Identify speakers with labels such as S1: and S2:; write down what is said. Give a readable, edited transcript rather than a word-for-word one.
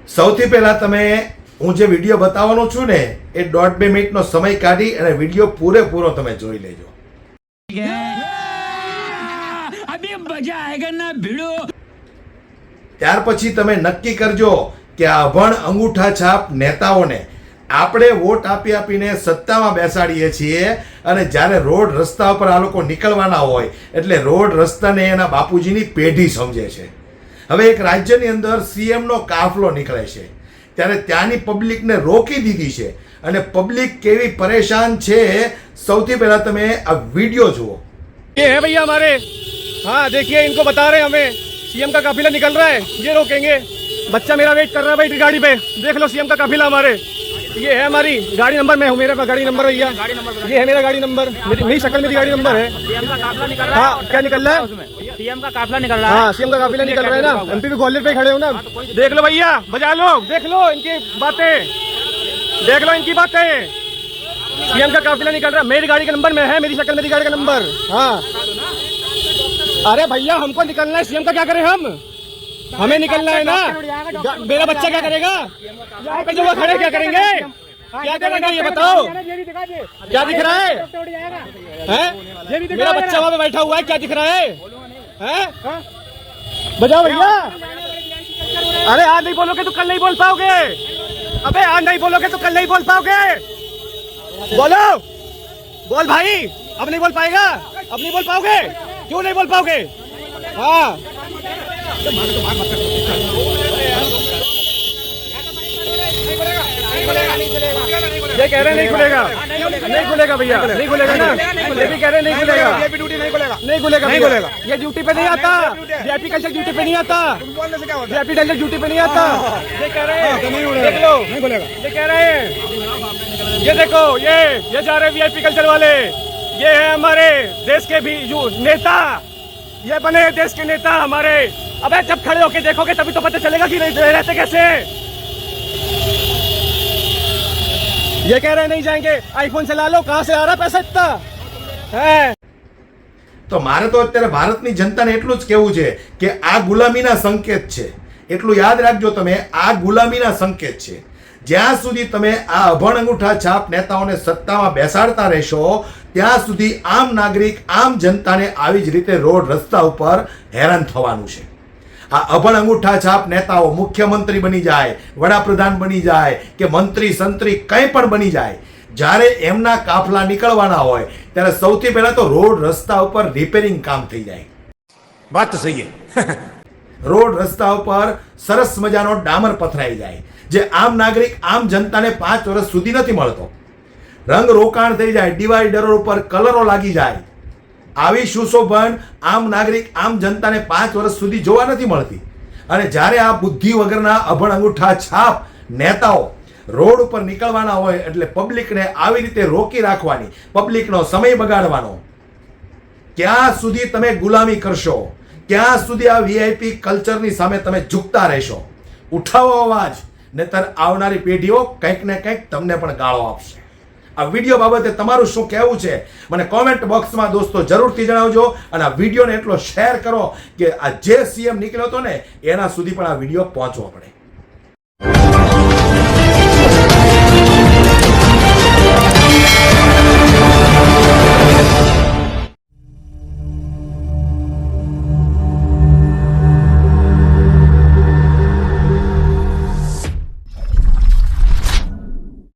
S1: સૌથી પહેલા તમે હું જે વિડીયો બતાવવાનો છું ને એ 1.5-2 મિનિટનો સમય કાઢી અને વિડીયો પૂરેપૂરો તમે જોઈ લેજો. ત્યાર પછી તમે નક્કી કરજો કે આ અભણ અંગૂઠા છાપ નેતાઓને આપણે વોટ આપીને સત્તામાં બેસાડીએ છીએ અને જ્યારે રોડ રસ્તા ઉપર આ લોકો નીકળવાના હોય એટલે રોડ રસ્તાને એના બાપુજીની પેઢી સમજે છે. હવે એક રાજ્યની અંદર સીએમનો કાફલો નીકળે છે ત્યારે ત્યાંની પબ્લિકને રોકી દીધી છે અને પબ્લિક કેવી પરેશાન છે સૌથી પહેલા તમે આ વિડીયો જુઓ.
S2: ये है भैया हमारे, हाँ देखिए इनको बता रहे हैं हमें सीएम का काफिला निकल रहा है, ये रोकेंगे. बच्चा मेरा वेट कर रहा है भाई गाड़ी पे, देख लो सीएम का काफिला हमारे. ये है हमारी गाड़ी नंबर, मैं हूँ, मेरा गाड़ी नंबर भैया, ये है मेरा गाड़ी नंबर, मेरी शक्ल मेरी गाड़ी नंबर है.
S3: सीएम का काफिला निकल रहा है.
S2: हाँ क्या निकल रहा है
S3: उसमें सीएम का काफिला निकल रहा है.
S2: हाँ सीएम का काफिला निकल रहा है ना, एमपी भी ग्वालियर पे खड़े हो ना. देख लो भैया, बजा लो, देख लो इनकी बातें, देख लो इनकी बातें. सीएम का काफिला निकल रहा है, मेरी गाड़ी का नंबर में है, मेरी शक्ल मेरी गाड़ी का नंबर. हाँ अरे भैया हमको निकलना है, सीएम का क्या करें हम, हमें निकलना है ना. मेरा बच्चा क्या करेगा यहाँ पे जो वो खड़े क्या करेंगे, क्या करेंगे ये बताओ. क्या दिख रहा है, मेरा बच्चा वहाँ पे बैठा हुआ है, क्या दिख रहा है? बजाओ भैया. अरे आज नहीं बोलोगे तो कल नहीं बोल पाओगे. अबे आज नहीं बोलोगे तो कल नहीं बोल पाओगे. बोलो, बोल भाई. अब नहीं बोल पाएगा, अब नहीं बोल पाओगे. क्यों नहीं बोल पाओगे? हाँ ये कह रहे नहीं खुलेगा, नहीं खुलेगा भैया, नहीं खुलेगा ना. ये भी कह रहे नहीं खुलेगा, नहीं खुलेगा, नहीं खुलेगा. ये ड्यूटी पे नहीं आता, वीआईपी कल्चर ड्यूटी पे नहीं आता, वीआईपी कल्चर ड्यूटी पे नहीं आता. ये कह रहे हैं, देख लो, नहीं खुलेगा. ये कह रहे हैं, ये देखो, ये जा रहे वीआईपी कल्चर वाले. ये है हमारे देश के भी नेता, ये बने देश के नेता हमारे. अबे जब खड़े होके देखोगे तभी तो पता चलेगा कि रहते कैसे. ये कह रहे नहीं जाएंगे, आईफोन चला लो, कहां से आ रहा पैसा इतना है.
S1: તો મારે તો અત્યારે ભારતની જનતાને એટલું જ કહેવું છે કે આ ગુલામીના સંકેત છે. એટલું યાદ રાખજો તમે, આ ગુલામીના સંકેત છે. જ્યાં સુધી તમે આ અભણ અંગૂઠા છાપ નેતાઓને સત્તામાં બેસાડતા રહેશો ત્યાં સુધી આમ નાગરિક, આમ જનતાને આવી જ રીતે રોડ રસ્તા ઉપર હેરાન થવાનું છે. આ અભણ અંગૂઠા છાપ નેતાઓ મુખ્યમંત્રી બની જાય, વડાપ્રધાન બની જાય કે મંત્રી સંત્રી કંઈ પણ બની જાય, જ્યારે એમના કાફલા નીકળવાના હોય ત્યારે સૌથી પહેલા તો રોડ રસ્તા ઉપર રિપેરિંગ કામ થઈ જાય.
S4: વાત તો સહી છે.
S1: રોડ રસ્તા ઉપર સરસ મજાનો ડામર પથરાઈ જાય જે આમ નાગરિક, આમ જનતાને 5 વર્ષ સુધી નથી મળતો. રંગ રોકાણ થઈ જાય, ડિવાઈડરો ઉપર કલરો લાગી જાય. આવી સુશોભન આમ નાગરિક, આમ જનતાને 5 વર્ષ સુધી જોવા નથી મળતી. અને જ્યારે આ બુદ્ધિ વગરના અભણ અંગૂઠા છાપ નેતાઓ રોડ ઉપર નીકળવાના હોય એટલે પબ્લિકને આવી રીતે રોકી રાખવાની, પબ્લિકનો સમય બગાડવાનો. ક્યાં સુધી તમે ગુલામી કરશો, ક્યાં સુધી આ વીઆઈપી કલ્ચરની સામે તમે ઝૂકતા રહેશો? ઉઠાવો અવાજ, નહીતર આવનારી પેઢીઓ કંઈક ને કંઈક તમને પણ ગાળો આપશે. આ વિડીયો બાબતે તમારું શું કહેવું છે મને કોમેન્ટ બોક્સમાં દોસ્તો જરૂરથી જણાવજો. અને આ વિડીયોને એટલો શેર કરો કે આ જે સીએમ નીકળ્યો હતો ને એના સુધી પણ આ વિડીયો પહોંચવો પડે.